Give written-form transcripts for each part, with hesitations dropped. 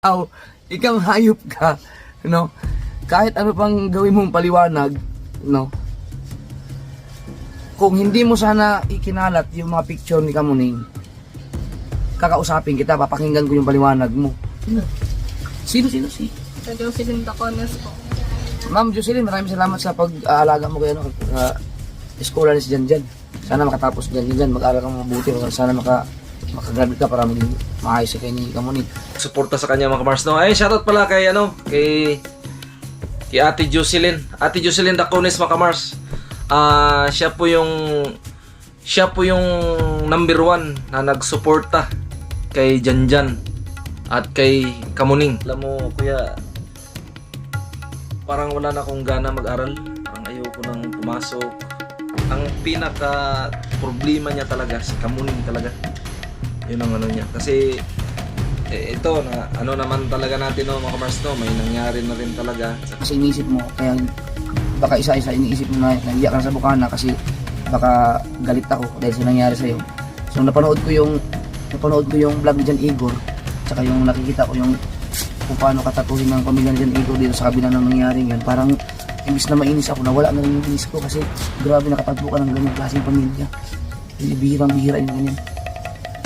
ikaw hayop ka, no? Kahit ano pang gawin mong paliwanag, no? Kung hindi mo sana ikinalat yung mga picture ni Kamuning, kakausapin kita, papakinggan ko yung paliwanag mo. Sino? Si Jocelyn Tacones po. Ma'am Jocelyn, maraming salamat sa pag-aalaga mo kayo eskola ni si Janjan. Sana makatapos dyan, mag-aaral ka mabuti, sana makagraduate ka para maging maayos ka ni Kamuning. Suporta sa kanya mga kamars, no? Ay, shoutout pala kay kay Ate Jocelyn. Ate Jocelyn Tacones mga kamars. Siya po yung number 1 na nagsuporta kay Janjan at kay Kamuning. Alam mo, kuya, parang wala na akong gana mag-aral. Parang ayoko nang pumasok. Ang pinaka problema niya talaga si Kamuning talaga. Yun ang ano niya. Kasi ito na ano naman talaga natin, no, mga kamars, no, may nangyari na rin talaga. Kasi iniisip mo, kaya baka isa-isa iniisip mo na naiyak ka na sa bukana kasi baka galit ako dahil sa nangyari sa'yo. So napanood ko yung vlog ni Jan Igor, tsaka yung nakikita ko yung kung paano katatuhin ng pamilya ni Jan Igor dito sa kabila ng nangyari yun. Parang imbis na mainis ako, nawala na rin yung inis ko kasi grabe nakatagpo ka ng ganyan klaseng pamilya. Bihirang-bihira yung ganyan.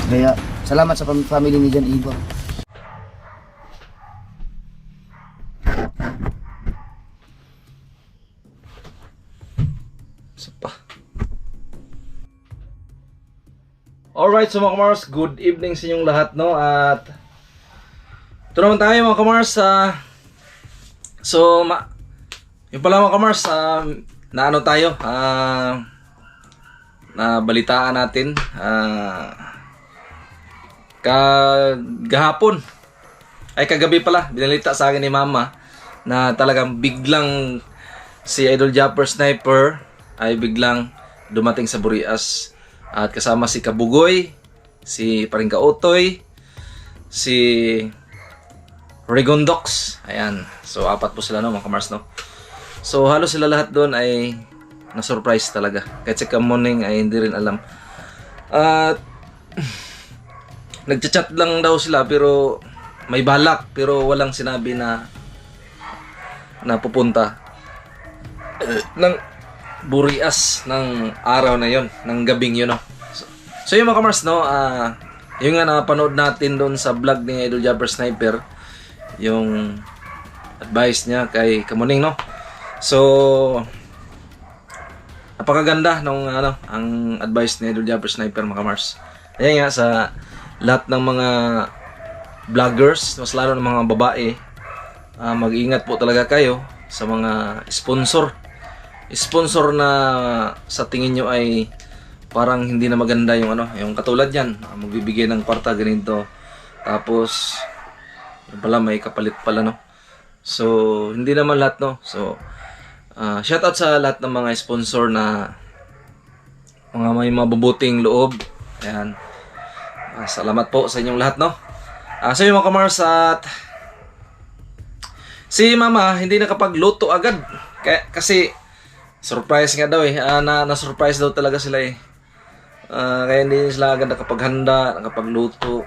Kaya salamat sa family ni Jan Igor. Alright, so mga kamars, good evening sa inyong lahat, no? At ito naman tayo mga kamars. Yung pala mga kamars, na ano tayo, na balitaan natin kagahapon, ay kagabi pala, binalita sa akin ni mama na talagang biglang si Idol Japper Sniper ay biglang dumating sa Burias. At kasama si Kabugoy, si Paringka Utoy, si Regondox. Ayan. So, 4 po sila, no, mga kamars, no? So, halos sila lahat doon ay na-surprise talaga. Kahit si Kamuning ay hindi rin alam. At nagchat-chat lang daw sila pero may balak. Pero walang sinabi na pupunta ng Burias ng araw na yon, ng gabing yun, no? So yung mga kamars, no, yung nga napanood natin doon sa vlog ni Idol Japper Sniper, yung advice niya kay Kamuning, no? So napakaganda nung ang advice ni Idol Japper Sniper, mga kamars. Ayan nga, sa lahat ng mga vloggers, mas lalo ng mga babae, mag-ingat po talaga kayo sa mga sponsor na sa tingin nyo ay parang hindi na maganda, yung katulad yan, magbibigay ng kwarta ganito, tapos yung pala may kapalit pala, no? So hindi naman lahat, no? So shoutout sa lahat ng mga sponsor na mga may mabubuting loob. Ayan, salamat po sa inyong lahat, no? So yung mga kamars, at si mama hindi nakapagluto agad kasi surprise nga daw na-surprise daw talaga sila kaya hindi sila agad nakapaghanda, nakapagluto.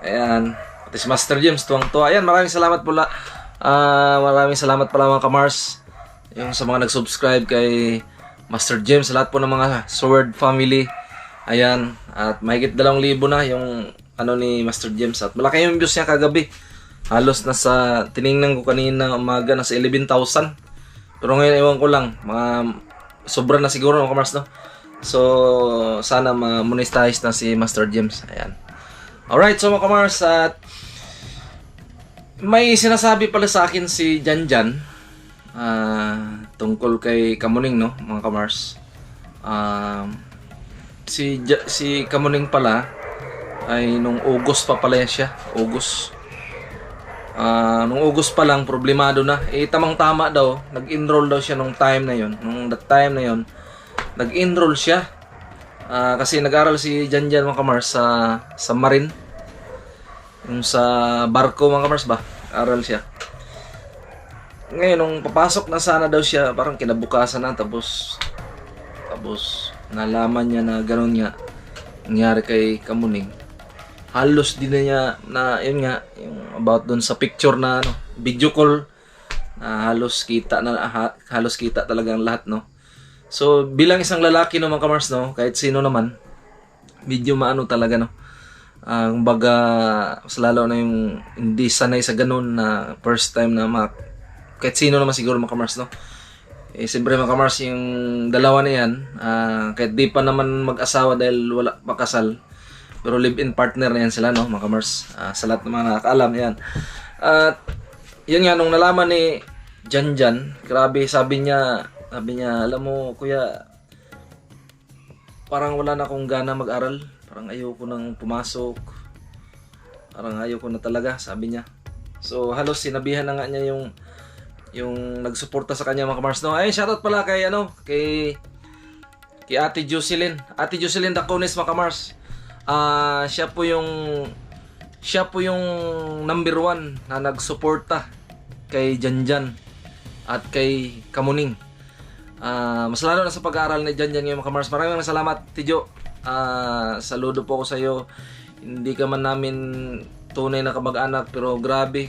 Ayan, pati si Master James tuwang-tuwa. Ayan, maraming salamat pala. Maraming salamat pala mga kamars, yung sa mga nag-subscribe kay Master James, sa lahat po ng mga Sword family. Ayan, at mahigit 2,000 na yung ni Master James, at malaki yung views niya kagabi. Halos nasa, tiningnan ko kanina umaga, nasa 11,000. Pero ngayon, ewan ko lang, mga sobra na siguro mga kamars, no? So, sana ma-monetize na si Master James. Ayan. Alright, so mga kamars, at may sinasabi pala sa akin si Janjan tungkol kay Kamuning, no, mga kamars. Si Kamuning pala ay nung August pa pala siya. Nung August pa lang, problemado na. Tamang-tama daw, nag-enroll daw siya nung time na yon. Nag-enroll siya. Kasi nag-aral si Janjan, mga kamars, sa Marine. Yung sa barko, mga kamars ba? Aral siya. Ngayon, nung papasok na sana daw siya, parang kinabukasan na, tapos nalaman niya na gano'n nga nangyari kay Kamuning. halos din na niya na yun nga yung about dun sa picture na ano, video call na halos kita halos kita talaga ang lahat, no. So bilang isang lalaki no mga kamars, no, kahit sino naman medyo maano talaga, no. Kumbaga mas lalo na yung hindi sanay sa ganun na first time na kahit sino naman siguro mga kamars, no. Siyempre mga kamars, yung dalawa na yan, kahit di pa naman mag-asawa dahil wala pa kasal, pero live-in partner na yan sila, no, mga kamars. Sa lahat ng mga nakakaalam yan. At yun nga, nung nalaman ni Janjan, grabe, sabi niya, alam mo kuya, parang wala na akong gana mag-aral, parang ayoko nang pumasok, parang ayoko na talaga, sabi niya. So halos sinabihan na nga niya yung nagsuporta sa kanya mga kamars, no. Ay, shoutout pala kay kay Ate Jocelyn. Ate Jocelyn Dacones mga kamars. Siya po yung number 1 na nagsuporta kay Janjan at kay Kamuning. Mas lalo na sa pag-aaral ni Janjan ngayon mga kamars. Maraming salamat, Tijo. Saludo po ako sa iyo. Hindi ka man namin tunay na kamag-anak, pero grabe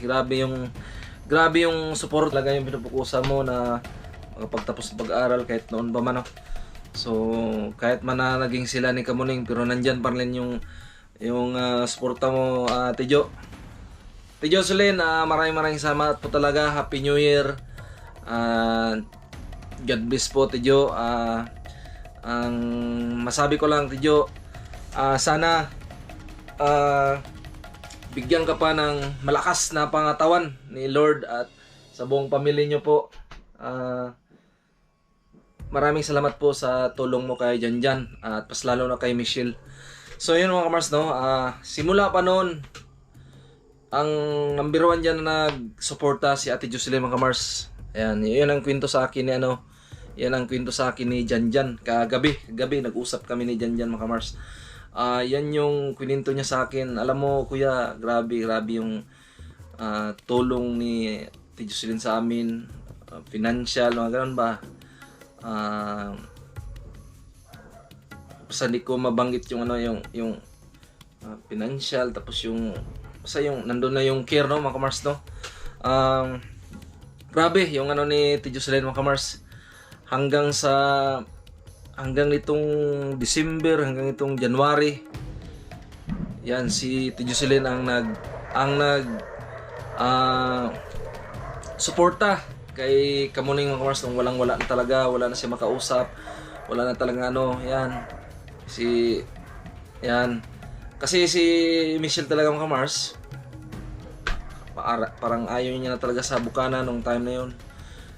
yung support talaga yung pinupukusan mo na makapagtapos ng pag-aaral kahit noon pa man, no? So kahit man na naging sila ni Kamuning, pero nandyan pa rin yung suporta mo, Tijo. Tijo Jocelyn, maraming salamat po talaga. Happy New Year. God bless po, Tijo. Ang masabi ko lang, Tijo, sana bigyan ka pa ng malakas na pangatawan ni Lord at sa buong pamilya nyo po. Maraming salamat po sa tulong mo kay Janjan at pas lalo na kay Michelle. So yun mga kamars, no, simula pa noon, ang number 1 dyan na nagsuporta si Ate Jocelyn mga kamars. Ayan, yun ang kwento sa akin ni yan ang kwento sa akin ni Janjan. Kagabi nag-usap kami ni Janjan mga kamars. Yan yung kwento niya sa akin. Alam mo kuya, grabe yung tulong ni Ate Jocelyn sa amin, financial, mga ganun ba. Basta hindi ko mabanggit yung financial, tapos yung nandun na yung care, no mga kamars, no. Grabe yung ni Ate Jocelyn mga kamars, hanggang nitong December, hanggang itong January, yan si Ate Jocelyn ang nag suporta kay Kamuning mga kamars nung wala na talaga, wala na siya makausap, wala na talaga kasi si Michelle talaga mga kamars, parang ayaw niya na talaga sa bukana nung time na yun.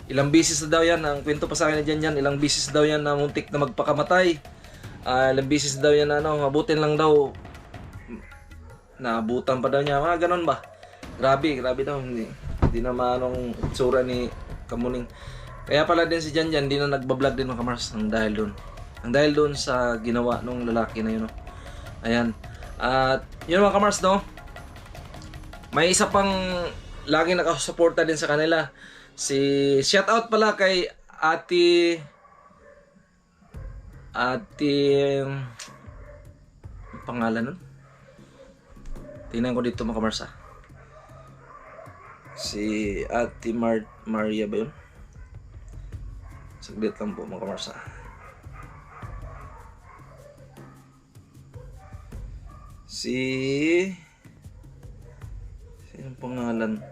Ilang bisis na daw yan, ang kwento pa sa akin na dyan, ilang bisis daw yan na muntik na magpakamatay. Ilang bisis daw yan na mabutin lang daw, naabutan pa daw niya, mga ganon ba. Grabe daw, hindi na maanong itsura ni Kamuning. Kaya pala din si Janjan, hindi na nagbablog din mga kamars ng dahil doon sa ginawa nung lalaki na yun, no? Ayan. At yun mga kamars, no, may isa pang laging nakasuporta din sa kanila. Shout out pala kay Ate pangalan nun? Tingnan ko dito mga kamars, si Ate Maria ba yun? Saglit lang po mga kamars, sinong pangalan?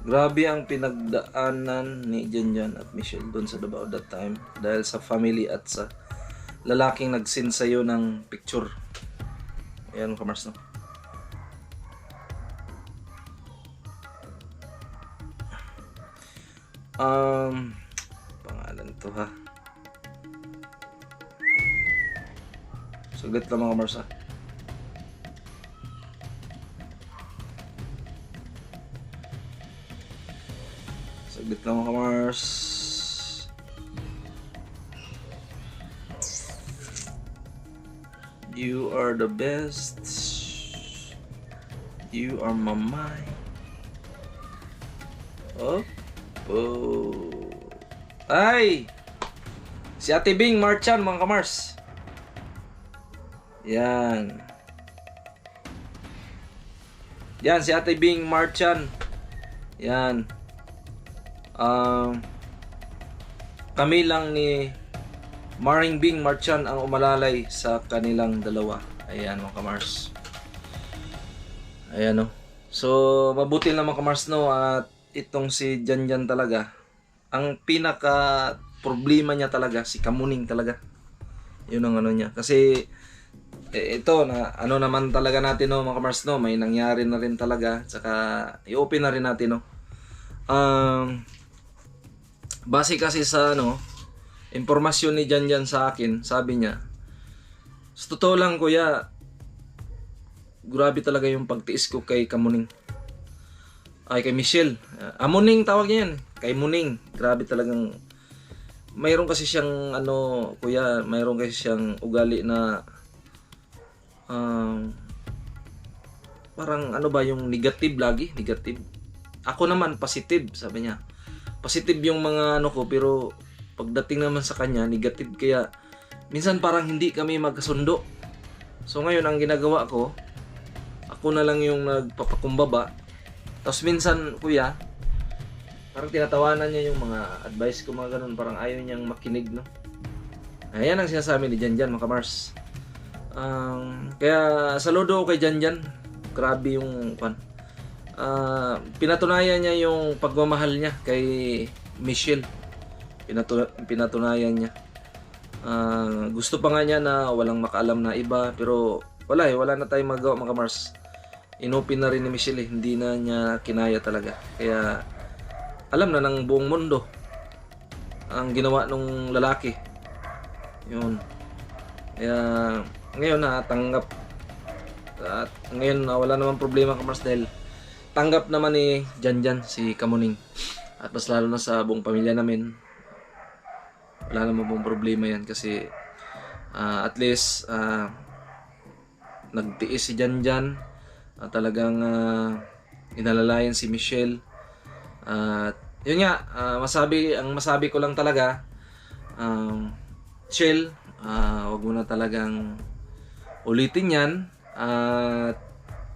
Grabe ang pinagdaanan ni Janjan at Michelle doon sa Davao that time dahil sa family at sa lalaking nag-send sa'yo ng picture. Ayan mga kamars, no? Pangalan to ha. Saglit lang mga kamars, Saglit lang mga kamars. You are the best. You are my mind. Oh. Ay! Si Ate Bing Marchan mga kamars. Yan. Yan, si Ate Bing Marchan. Yan. Kami lang ni Maring Bing Marchan ang umalalay sa kanilang dalawa. Ayan mga kamars. Ayan o. So, mabuti lang mga kamars no. At itong si Janjan talaga. Ang pinaka problema niya talaga, si Kamuning talaga. Yun ang ano niya. Kasi, ito na ano naman talaga natin no mga kamars no. May nangyari na rin talaga. Tsaka, i-open na rin natin no. Base kasi sa ano, impormasyon ni Janjan sa akin, sabi niya, sa totoo lang kuya, grabe talaga yung pagtiis ko kay Kamuning. Ay, kay Michelle. Amuning tawag niya yan. Kay Muning. Grabe talagang, mayroon kasi siyang, ano, kuya, mayroon kasi siyang ugali na, parang ano ba, yung negative lagi? Negative. Ako naman, positive, sabi niya. Positive yung mga ano ko, pero pagdating naman sa kanya, negative. Kaya, minsan parang hindi kami magkasundo. So ngayon, ang ginagawa ko, ako na lang yung nagpapakumbaba. Tapos minsan, kuya, parang tinatawanan niya yung mga advice ko, mga ganun. Parang ayaw niyang makinig, no? Ayan ang sinasabi ni Janjan, mga kamars. Kaya, saludo ako kay Janjan. Grabe yung pan. Pinatunayan niya yung pagmamahal niya kay Michelle. Pinatunayan niya. Gusto pa nga niya na walang makaalam na iba, pero wala na tayong magawa mga Mars. Inopin na rin ni Michelle hindi na niya kinaya talaga. Kaya alam na ng buong mundo ang ginawa ng lalaki. Yun. Kaya ngayon natanggap at ngayon wala namang problema mga Mars dahil tanggap naman ni Janjan si Kamuning. At mas lalo na sa buong pamilya namin. Wala naman pong problema yan kasi at least nagtiis si Janjan. Talagang inalalayan si Michelle. At yun nga, ang masabi ko lang talaga, chill, wag mo na talagang ulitin yan. At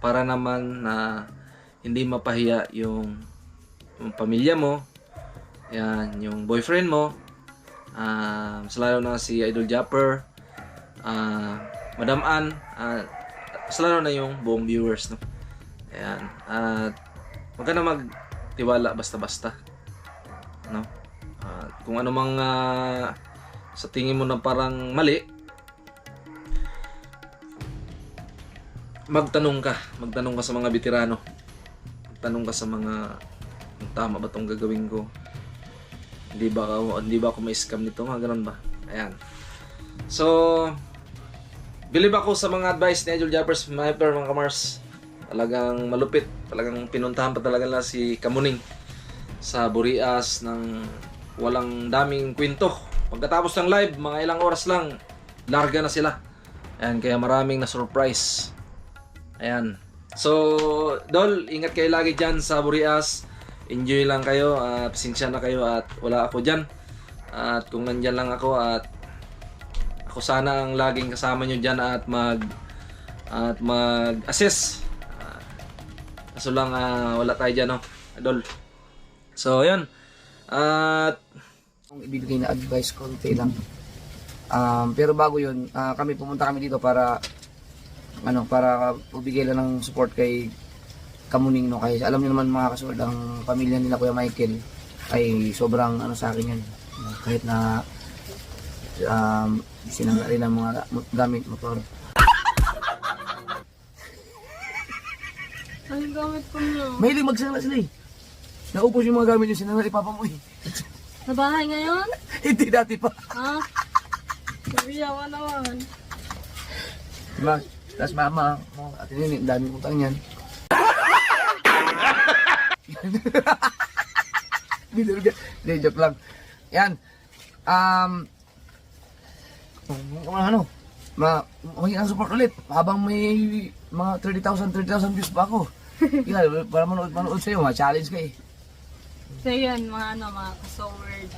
para naman na hindi mapahiya yung pamilya mo, yan, yung boyfriend mo, mas lalo na si Idol Japper, Madam Ann, mas lalo na yung buong viewers, no? Ayan, at huwag ka na magtiwala basta-basta, no? Kung ano mang sa tingin mo na parang mali, magtanong ka sa mga veterano. Tanong ka sa mga tama ba itong gagawin ko? Hindi ba ako ma-scam nito? Mga ganun ba? Ayan. So, believe ako sa mga advice ni Idol Japper Sniper, mga kamars. Talagang malupit. Talagang pinuntahan pa talaga na si Kamuning sa Burias ng walang daming kwento. Pagkatapos ng live, mga ilang oras lang, larga na sila. Ayan, kaya maraming na-surprise. Ayan. So, Dol, ingat kayo lagi dyan sa Burias. Enjoy lang kayo. Pasensya na kayo at wala ako dyan. At kung nandyan lang ako at ako sana ang laging kasama nyo dyan at mag-assist. Kaso lang wala tayo dyan, no? Dol. So, yun. At Kung ibibigay na advice, konti lang. Pero bago yun, pumunta kami dito para bigay lang ng support kay Kamuning, no? Kasi alam niyo naman mga kasunod, ang pamilya nila Kuya Michael ay sobrang sa akin yan. Kahit na sinangga rin ang mga gamit, motor. Anong gamit ko niyo? Mahilig magsala sila eh. Naupos yung mga gamit yung sinangga ni Papa mo eh. Sa bahay ngayon? Hindi dati pa. Ha? Sabiyawa naman. Diba? Tapos mama, ate Nini, daming utang yan. Hindi, joke lang. Yan. Humingi ng support ulit. Habang may mga 30,000 views pa ako. Kila, para manood sa'yo, challenge ka eh. So yun, mga kasoward,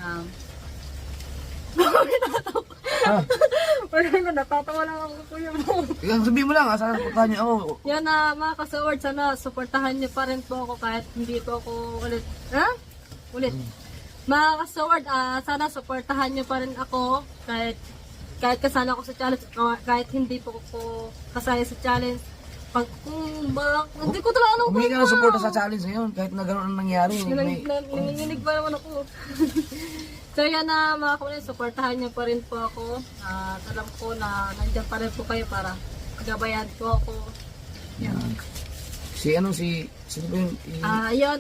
Ha? Wala na, natatawa lang ako kuya mo. Ikaw, sabihin mo lang ha, sana supportahan niyo ako. Yan na mga ka-sword, sana supportahan niyo pa rin po ako kahit hindi po ako ulit. Ha? Ulit. Mga ka-sword, sana supportahan niyo pa rin ako kahit kasama ako sa challenge, kahit hindi po ako kasaya sa challenge. Hindi ko talaga alam Humingi ka ng suporta sa challenge ngayon, kahit na gano'n ang nangyari. Nanginginig pa naman ako. So yan na mga kulit, supportahan niyo pa rin po ako. At alam ko na nandiyan pa rin po kayo para gabayan po ako. Yan. Sino ba yung... Ayun,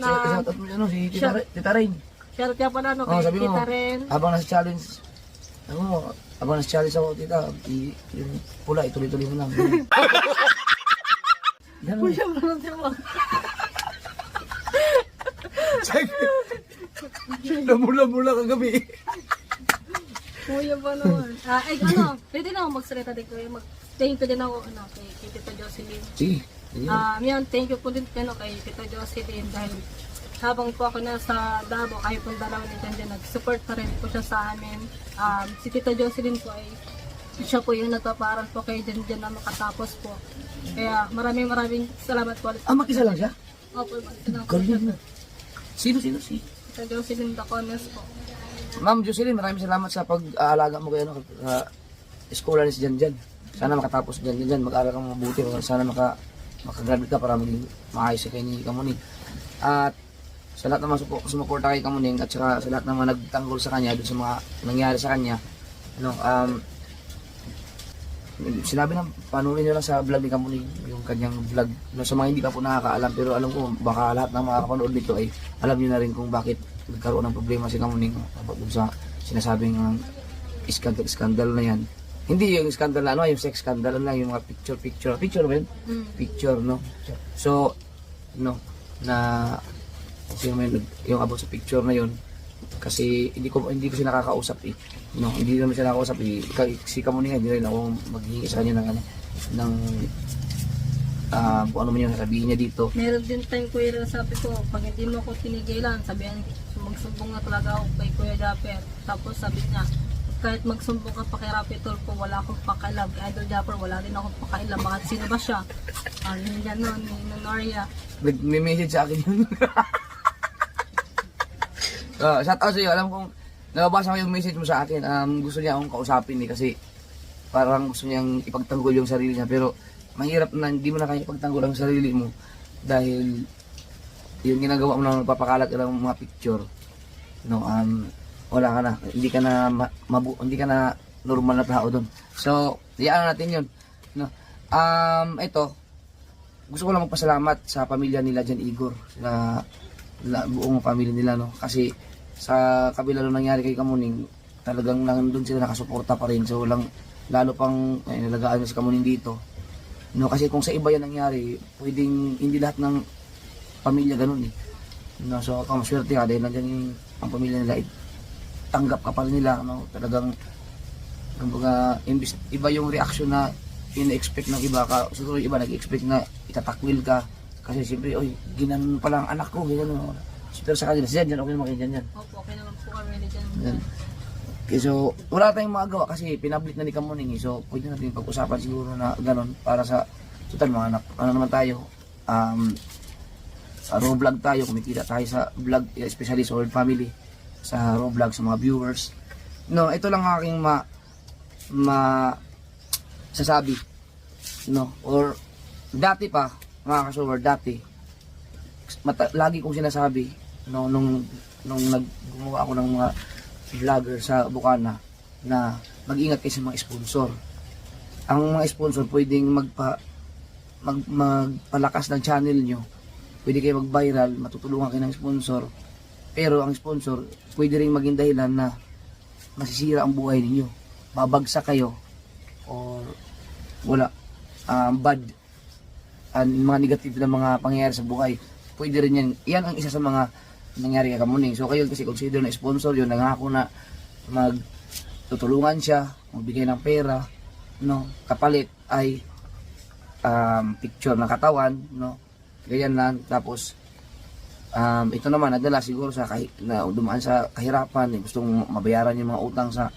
si Tita Rain. share ka pa na no, Oh, kay sabi mo, Tita rin. habang nasa challenge, habang nasa challenge ako, tita, yung pula, ituloy-tuloy mo lang. Ganun. Kuya, parang di ba? Namula-mula kagabi. Kuya ba naman? Pwede na ako magsalita din kuya. Thank you din ako kay Tita Jocelyn. Sige. Yan, thank you po din kay Tita Jocelyn dahil habang po ako nasa Davao, kayo pong dalawa ni Jan nag-support na rin po siya sa amin. Si Tita Jocelyn po ay siya po yung nagpaparal po kay Jan na makatapos po. Kaya maraming salamat po ulit. Mag-isa lang siya? Opo, Galing na. Sino? Tita Jocelyn Dacones po. Ma'am Jocelyn, maraming salamat sa pag-aalaga mo kayo sa eskwela ni si Jan. Sana makatapos Jan. Mag-aaral kang mabuti. Sana makagraduate ka para maging maayos kayo ni Kamuning. At sa lahat naman sumuporta kay Kamuning at saka sa lahat naman nagtanggol sa kanya doon sa mga nangyari sa kanya. Sinabi na panunin nyo lang sa vlog ni Kamuning, yung kanyang vlog. Sa mga hindi pa po nakakaalam, pero alam ko baka lahat ng makakapanood nito ay alam nyo na rin kung bakit nagkaroon ng problema si Kamuning about sa sinasabing scandal na yan. Hindi yung scandal na yung sex scandal lang, yung mga picture ba yun? Picture, no? So, na yung about sa picture na yun, kasi hindi ko siya nakakausap hindi naman siya nakakausap si Kamuning hindi rin ako maghihingi sa kanya ng kung ano man yung sabihin niya dito. Meron din time kuya na sabi ko, pag hindi mo ako tinigilan, sabihan magsumbong na talaga ako kay Kuya Japper. Tapos sabi niya, kahit magsumbong ka pa kay Rapitol ko, wala akong pakailam. Kay Idol Japper, wala din akong pakailam. Bakit sino ba siya? Yun yan nun, ni Nonoria. May message sa akin yun. Shout out sa iyo. Alam kong nababasa ko yung message mo sa akin. Gusto niya akong kausapin kasi parang gusto niyang ipagtanggol yung sarili niya. Pero mahirap na hindi mo na kaya ipagtanggol ang sarili mo dahil yung ginagawa mo na nagpapakalat ka ng mga picture. Wala ka na. Hindi ka na normal na tao doon. So, iyaan natin yun. Ito, gusto ko lang magpasalamat sa pamilya nila Jan Igor. Buong pamilya nila, kasi sa kabila nung nangyari kay Kamuning, talagang nandun sila nakasuporta pa rin. So lalo pang nalagaan si Kamuning dito. Kasi kung sa iba yan nangyari, pwedeng hindi lahat ng pamilya ganun . So kung maswerte ka dahil nandiyan ang pamilya nila, tanggap ka pa rin nila. Talagang iba yung reaction na ina-expect ng iba ka. Siguro yung iba nag-expect na itatakwil ka. Kasi siyempre, ginanon pa lang anak ko, gano'n. Pero sa kanila, siya dyan, okay naman kayo dyan. Opo, okay naman po kami dyan. Okay, so, wala tayong magagawa kasi pinablik na ni Kamuning. So, pwede natin pag-usapan siguro na gano'n para sa total mga anak. Ano naman tayo, sa raw vlog tayo, kumikita tayo sa vlog, especially sa World Family, sa raw vlog, sa mga viewers. Ito lang aking sasabi. Or, dati pa, mga kasuwer, dati lagi kong sinasabi nung gumawa ako ng mga vlogger sa Bukana na mag-ingat kayo sa mga sponsor. Ang mga sponsor pwedeng magpalakas ng channel nyo, pwede kayo mag-viral, matutulungan kayo ng sponsor, pero ang sponsor pwede rin maging dahilan na masisira ang buhay ninyo, babagsak kayo or wala bad mga negative na mga pangyayari sa buhay. Pwede rin yan. Yan ang isa sa mga nangyari kay Kamuning. So kayo kasi consider na sponsor yun, nangako na magtutulungan siya, magbigay ng pera, kapalit ay picture ng katawan, ganyan lang. Tapos ito naman nadala siguro sa na dumaan sa kahirapan, gustong mabayaran yung mga utang sa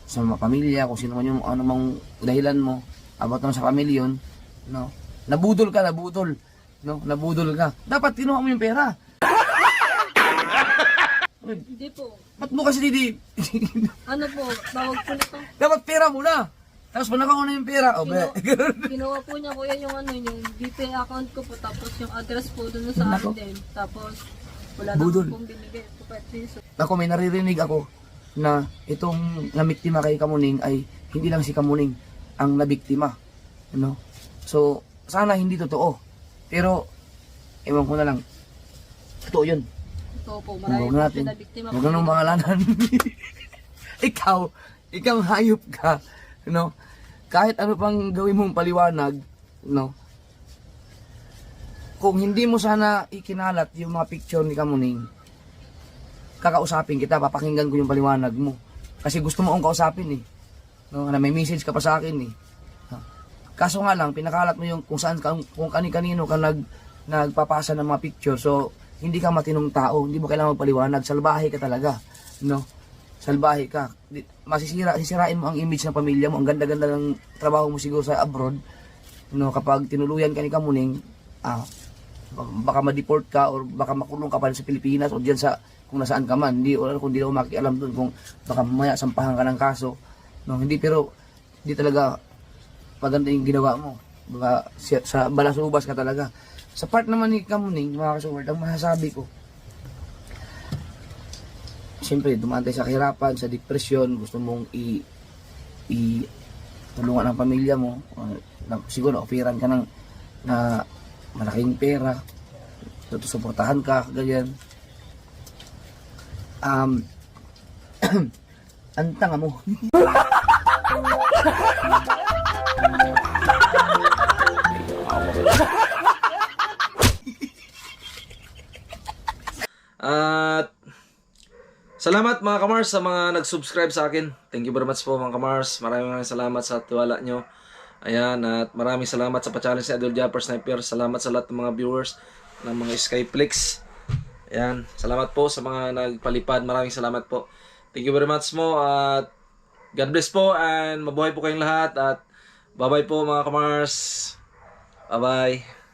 sa mga pamilya, kung sino man yung ano mang dahilan mo, about naman sa pamilya yun, no? Nabudol ka, no? Nabudol ka. Dapat kinuha mo yung pera. Hindi po. Ba't mo kasi Ano po, tawag po nito. dapat pera muna. Tapos pag nakakuha na yung pera, Ginawa po niya kuya yung ano, yung GPay account ko po, tapos yung address po doon sa Nako. akin din. Tapos, wala Budol. na pong binigay po kahit piso. Ako, may naririnig ako na itong nabiktima kay Kamuning ay hindi lang si Kamuning ang nabiktima. No? So, sana hindi totoo. Pero, ewan ko na lang, totoo yun. Ito po, Huwag marami po natin. siya na biktima. Huwag na nung pangalanan. ikaw hayop ka. No? Kahit ano pang gawin mong paliwanag, no? Kung hindi mo sana ikinalat yung mga picture ni Kamuning, kakausapin kita, papakinggan ko yung paliwanag mo. Kasi gusto mo akong kausapin eh. No? Na may message ka pa sa akin eh. Ha? Kaso nga lang, pinakalat mo yung kung saan kung kani-kanino ka nagpapasa ng mga picture. So, hindi ka matinong tao, hindi mo kailangan magpaliwanag, salbahe ka talaga, no? Salbahe ka. Sisirain mo ang image ng pamilya mo, ang ganda-ganda ng trabaho mo siguro sa abroad, no? Kapag tinuluyan ka ni Kamuning, baka ma-deport ka or baka makulong ka pa sa Pilipinas o diyan sa kung nasaan ka man, hindi or kung hindi ako makialam doon kung baka mamaya sampahan ka ng kaso, no? Hindi, pero hindi talaga maganda yung ginawa mo. Baka sa balasubas ka talaga. Sa part naman ni Kamuning, mga kasuward, ang masasabi ko, siyempre, dumaan tayo sa kahirapan, sa depression, gusto mong tulungan ang pamilya mo, siguro, operan ka ng na malaking pera, suportahan ka, ganyan. Ang tanga mo. At salamat mga Kamars sa mga nag-subscribe sa akin. Thank you very much po mga Kamars. Maraming salamat sa tiwala nyo. Ayan, at maraming salamat sa pa-challenge ni Idol Japper Sniper. Salamat sa lahat ng mga viewers ng mga Skyflix. Ayan, salamat po sa mga nagpalipad. Maraming salamat po. Thank you very much mo at God bless po and mabuhay po kayong lahat at bye-bye po mga Kamars. Bye-bye.